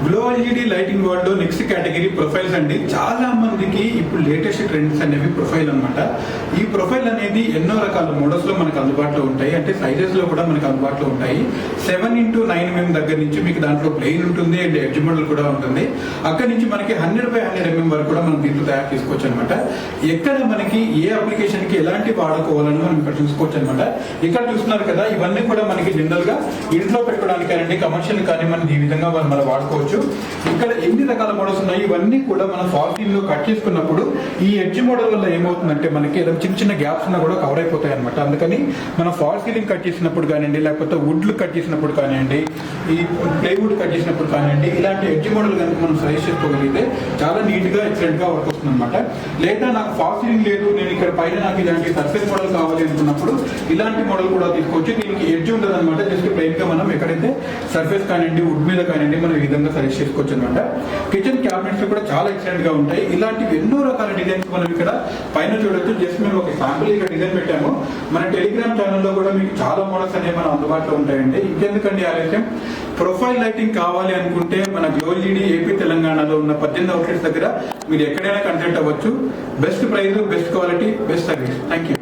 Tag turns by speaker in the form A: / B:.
A: Glow LED lighting world లో next category profiles అండి. చాలా మందికి ఇప్పుడు లేటెస్ట్ ట్రెండ్స్ అనేవి ప్రొఫైల్ అన్నమాట. ఈ ప్రొఫైల్ అనేది ఎన్నో రకాల మోడల్స్ లో మనకు అందుబాటులో ఉంటాయి, అంటే సైజెస్ లో కూడా మనకు అందుబాటులో ఉంటాయి. 7x9 mm దగ్గర నుంచి మీకు దాంట్లో ప్లెయిన్ ఉంటుంది అండ్ ఎడ్జ్ మోడల్ కూడా ఉంటుంది. అక్కడ నుంచి మనకి 100x100 mm వరకు కూడా మనం దీంట్లో తయారు చేసుకోవచ్చు అనమాట. ఎక్కడ మనకి ఏ అప్లికేషన్ కి ఎలాంటి వాడుకోవాలని మనం ఇక్కడ చూసుకోవచ్చు అనమాట. ఇక్కడ చూస్తున్నారు కదా, ఇవన్నీ కూడా మనకి జనరల్ గా ఇంట్లో పెట్టుకోవడానికి కానీ కమర్షియల్ కానీ మనం ఈ విధంగా మనం వాడుకోవచ్చు. ఇక్కడ ఎన్ని రకాల మోడల్స్ ఉన్నాయి, ఇవన్నీ కూడా మనం ఫాల్ సీలింగ్ లో కట్ చేసుకున్నప్పుడు ఈ ఎడ్జ్ మోడల్ వల్ల ఏమవుతుందంటే మనకి ఏదైనా చిన్న చిన్న గ్యాప్స్ ఉన్నా కూడా కవర్ అయిపోతాయి అనమాట. అందుకని మనం ఫాల్ సీలింగ్ కట్ చేసినప్పుడు కానివ్వండి, లేకపోతే వుడ్లు కట్ చేసినప్పుడు కానివ్వండి, ఈ ప్లైవుడ్ కట్ చేసినప్పుడు కానివ్వండి, ఇలాంటి ఎడ్జ్ మోడల్ కనుక మనం సజెస్ట్ చేసుకోగలిగితే చాలా నీట్ గా ఎక్సలెంట్ గా వర్క్ వస్తుంది అనమాట. లేదా నాకు ఫాల్ సీలింగ్ లేదు, నేను ఇక్కడ పైన నాకు ఇలాంటి సర్ఫేస్ మోడల్ కావాలి అనుకున్నప్పుడు ఇలాంటి మోడల్ కూడా తీసుకోవచ్చు. దీనికి ఎడ్జ్ ఉంటుంది అనమాట. జస్ట్ ప్లెయిన్ గా మనం ఎక్కడైతే సర్ఫేస్ కానివ్వండి, వుడ్ మీద కానివ్వండి మనం ఈ విధంగా సజెస్ట్ చేసుకోవచ్చు అనమాట. కిచెన్ క్యాబినెట్స్ కూడా చాలా ఎక్సలెంట్ గా ఉంటాయి. ఇలాంటివి ఎన్నో రకాల డిజైన్స్ మనం ఇక్కడ పైన చూడొచ్చు. జస్ట్ మేము ఒక శాంపుల్ ఇక్కడ డిజైన్ పెట్టాము. మన టెలిగ్రామ్ ఛానల్లో కూడా మీకు చాలా మోడల్స్ అనేవి మన అందుబాటులో ఉంటాయండి. ఇంకెందుకండి ఆలస్యం, ప్రొఫైల్ లైటింగ్ కావాలి అనుకుంటే మన గ్లో ఎల్ఈడి ఏపీ తెలంగాణలో ఉన్న 18 అవుట్లెట్స్ దగ్గర మీరు ఎక్కడైనా కన్సల్ట్ అవ్వచ్చు. Best price, best quality, best service. Thank you.